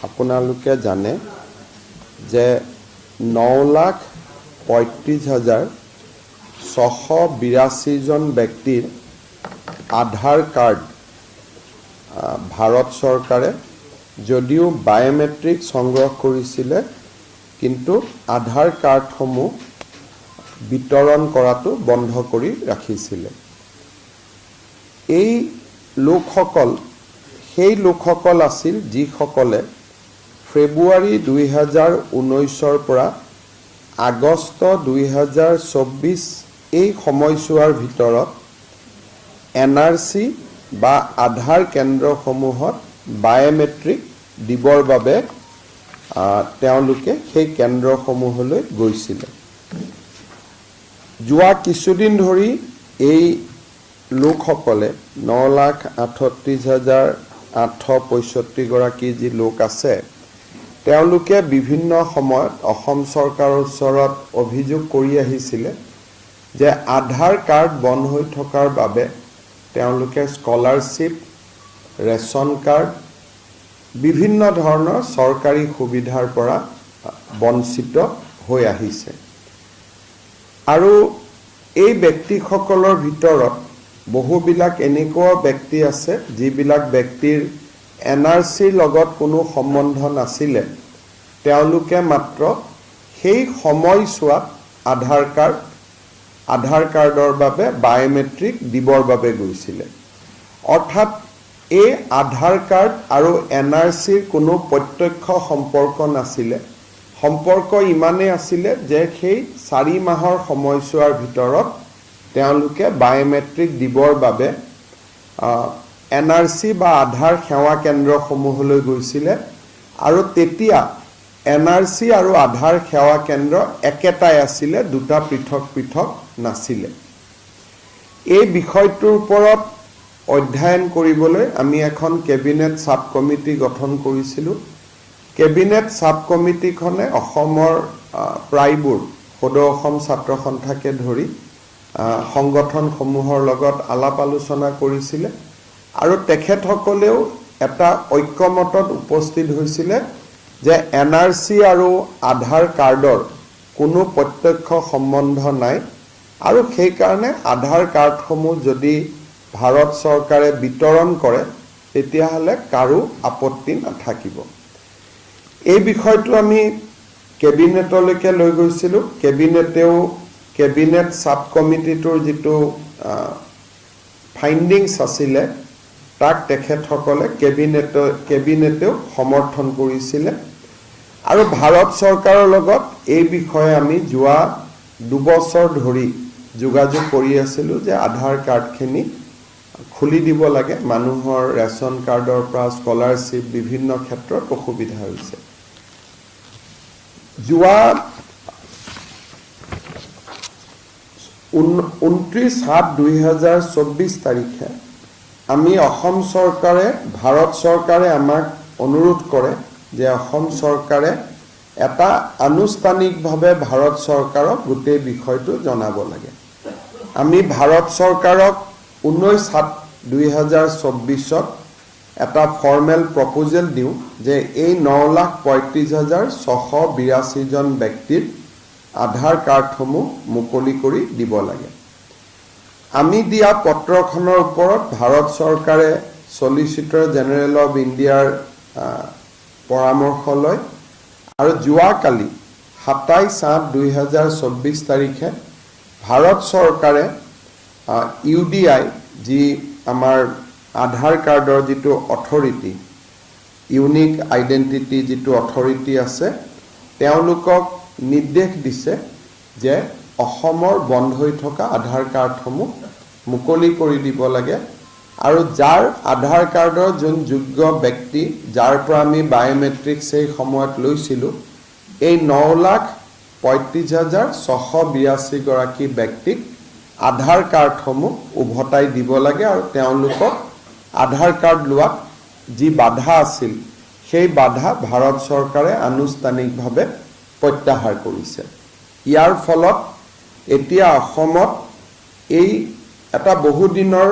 আপোনালোকে জানে যে 9,35,682 জন ব্যক্তিৰ আধাৰ কাৰ্ড ভাৰত চৰকাৰে যদিও বায়োমেট্ৰিক সংগ্ৰহ কৰিছিলে কিন্তু আধাৰ কাৰ্ডসমূহ বিতৰণ কৰাটো বন্ধ কৰি ৰাখিছিলে। এই লোকসকল সেই লোকসকল আছিল যিসকলে ফেব্ৰুৱাৰী 2019 পৰা আগষ্ট 2024 এই সময়ছোৱাৰ ভিতৰত NRC বা আধাৰ কেন্দ্ৰসমূহত বায়োমেট্ৰিক দিবৰ বাবে তেওঁলোকে সেই কেন্দ্ৰসমূহলৈ গৈছিলে। যোৱা কিছুদিন ধৰি এই লোকসকলে 9,38,865 গৰাকী যি লোক আছে তেওঁলোকে বিভিন্ন সময়ত অসম চৰকাৰৰ ওচৰত অভিযোগ কৰি আহিছিলে যে আধাৰ কাৰ্ড বন্ধ হৈ থকাৰ বাবে তেওঁলোকে স্কলাৰশ্বিপ, ৰেচন কাৰ্ড, বিভিন্ন ধৰণৰ চৰকাৰী সুবিধাৰ পৰা বঞ্চিত হৈ আহিছে। আৰু এই ব্যক্তিসকলৰ ভিতৰত বহুবিলাক এনেকুৱা ব্যক্তি আছে যিবিলাক ব্যক্তিৰ NRCৰ লগত কোনো সম্বন্ধ নাছিলে, তেওঁলোকে মাত্ৰ সেই সময়ছোৱাত আধাৰ কাৰ্ডৰ বাবে বায়োমেট্ৰিক দিবৰ বাবে গৈছিলে। অৰ্থাৎ এই আধাৰ কাৰ্ড আৰু NRCৰ কোনো প্ৰত্যক্ষ সম্পৰ্ক নাছিলে। সম্পৰ্ক ইমানেই আছিলে যে সেই 4 মাহৰ সময়ছোৱাৰ ভিতৰত তেওঁলোকে বায়োমেট্ৰিক দিবৰ বাবে NRC বা আধাৰ সেৱা কেন্দ্ৰসমূহলৈ গৈছিলে আৰু তেতিয়া NRC আৰু আধাৰ সেৱা কেন্দ্ৰ একেটাই আছিলে, দুটা পৃথক পৃথক নাছিলে। এই বিষয়টোৰ ওপৰত অধ্যয়ন কৰিবলৈ আমি এখন কেবিনেট সাব কমিটি গঠন কৰিছিলোঁ। কেবিনেট সাব কমিটিখনে অসমৰ প্ৰায়বোৰ সদৌ অসম ছাত্ৰ সন্থাকে ধৰি সংগঠনসমূহৰ লগত আলাপ আলোচনা কৰিছিলে আৰু তেখেতসকলেও এটা ঐক্যমতত উপস্থিত হৈছিলে যে NRC আৰু আধাৰ কাৰ্ডৰ কোনো প্ৰত্যক্ষ সম্বন্ধ নাই আৰু সেই কাৰণে আধাৰ কাৰ্ডসমূহ যদি ভাৰত চৰকাৰে বিতৰণ কৰে তেতিয়াহ'লে কাৰো আপত্তি নাথাকিব। এই বিষয়টো আমি কেবিনেটলৈকে লৈ গৈছিলোঁ। কেবিনেট সাব কমিটিটোৰ যিটো ফাইণ্ডিংছ আছিলে তাক তেখেতসকলে কেবিনেটেও সমৰ্থন কৰিছিলে আৰু ভাৰত চৰকাৰৰ লগত এই বিষয়ে আমি যোৱা 2 বছৰ ধৰি যোগাযোগ কৰি আছিলোঁ যে আধাৰ কাৰ্ডখিনি খুলি দিব লাগে। মানুহৰ ৰেচন কাৰ্ডৰ পৰা স্কলাৰশ্বিপ বিভিন্ন ক্ষেত্ৰত অসুবিধা হৈছে। যোৱা 29/7/2024 তাৰিখে আমি অসম চৰকাৰে ভাৰত চৰকাৰে আমাক অনুৰোধ কৰে যে অসম চৰকাৰে এটা আনুষ্ঠানিকভাৱে ভাৰত চৰকাৰক গোটেই বিষয়টো জনাব লাগে। আমি ভাৰত চৰকাৰক 19/7/2024 এটা ফৰ্মেল প্ৰপ'জেল দিওঁ যে এই 9,35,682 জন ব্যক্তিৰ আধাৰ কাৰ্ডসমূহ মুকলি কৰি দিব লাগে। আমি দিয়া পত্ৰখনৰ ওপৰত ভাৰত চৰকাৰে চলিচিটৰ জেনেৰেল অৱ ইণ্ডিয়াৰ পৰামৰ্শ লয় আৰু যোৱাকালি 27/8/2024 তাৰিখে ভাৰত চৰকাৰে UDI যি আমাৰ আধাৰ কাৰ্ডৰ যিটো অথৰিটি, ইউনিক আইডেণ্টিটি যিটো অথৰিটি আছে, তেওঁলোকক নিৰ্দেশ দিছে যে অসমৰ বন্ধ হৈ থকা আধাৰ কাৰ্ডসমূহ মুকলি কৰি দিব লাগে আৰু যাৰ আধাৰ কাৰ্ডৰ যোন যোগ্য ব্যক্তি যাৰ পৰা আমি বায়োমেট্ৰিক সেই সময়ত লৈছিলোঁ, এই 9,35,682 গৰাকী ব্যক্তিক আধাৰ কাৰ্ডসমূহ উভতাই দিব লাগে আৰু তেওঁলোকক আধাৰ কাৰ্ড লোৱাত যি বাধা আছিল সেই বাধা ভাৰত চৰকাৰে আনুষ্ঠানিকভাৱে প্ৰত্যাহাৰ কৰিছে। ইয়াৰ ফলত এতিয়া অসমত এই এটা বহুদিনৰ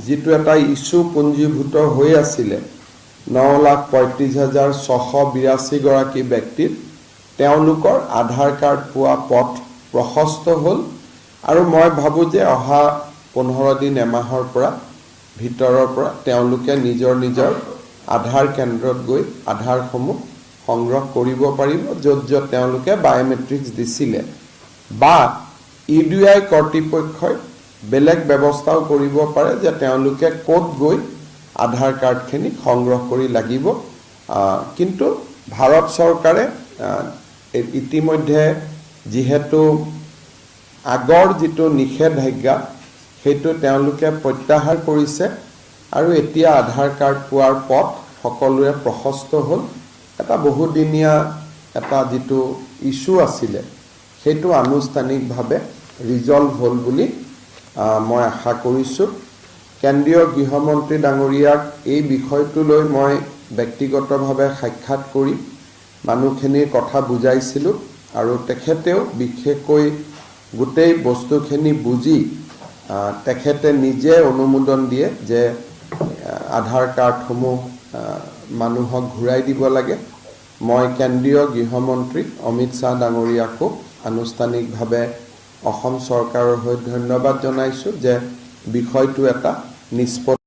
যিটো এটা ইস্যু পুঞ্জীভূত হৈ আছিলে 9,35,682 গৰাকী ব্যক্তিৰ তেওঁলোকৰ আধাৰ কাৰ্ড পোৱা পথ প্ৰশস্ত হ'ল আৰু মই ভাবোঁ যে অহা 15 দিন এমাহৰ পৰা ভিতৰৰ পৰা তেওঁলোকে নিজৰ নিজৰ আধাৰ কেন্দ্ৰত গৈ আধাৰসমূহ সংগ্ৰহ কৰিব পাৰিব য'ত য'ত তেওঁলোকে বায়োমেট্ৰিক্স দিছিলে বা ইউডিআই কৰ্তৃপক্ষই বেলেগ ব্যৱস্থাও কৰিব পাৰে যে তেওঁলোকে ক'ত গৈ আধাৰ কাৰ্ডখিনি সংগ্ৰহ কৰি লাগিব কিন্তু ভাৰত চৰকাৰে ইতিমধ্যে যিহেতু আগৰ যিটো নিষেধাজ্ঞা সেইটো তেওঁলোকে প্ৰত্যাহাৰ কৰিছে আৰু এতিয়া আধাৰ কাৰ্ড পোৱাৰ পথ সকলোৰে প্ৰশস্ত হ'ল এটা বহুদিনীয়া এটা যিটো ইস্যু আছিলে সেইটো আনুষ্ঠানিকভাৱে ৰিজল্ভ হ'ল বুলি মই আশা কৰিছোঁ কেন্দ্ৰীয় গৃহমন্ত্ৰী ডাঙৰীয়াক এই বিষয়টো লৈ মই ব্যক্তিগতভাৱে সাক্ষাৎ কৰি মানুহখিনিৰ কথা বুজাইছিলোঁ আৰু তেখেতেও বিশেষকৈ গোটেই বস্তুখিনি বুজি তেখেতে নিজে অনুমোদন দিয়ে যে আধাৰ কাৰ্ডসমূহ মানুহক ঘূৰাই দিব লাগে মই কেন্দ্ৰীয় গৃহমন্ত্ৰী অমিত শ্বাহ ডাঙৰীয়াকো আনুষ্ঠানিকভাৱে অসম চৰকাৰৰ হৈ ধন্যবাদ জনাইছোঁ যে বিষয়টো এটা নিষ্পত্তি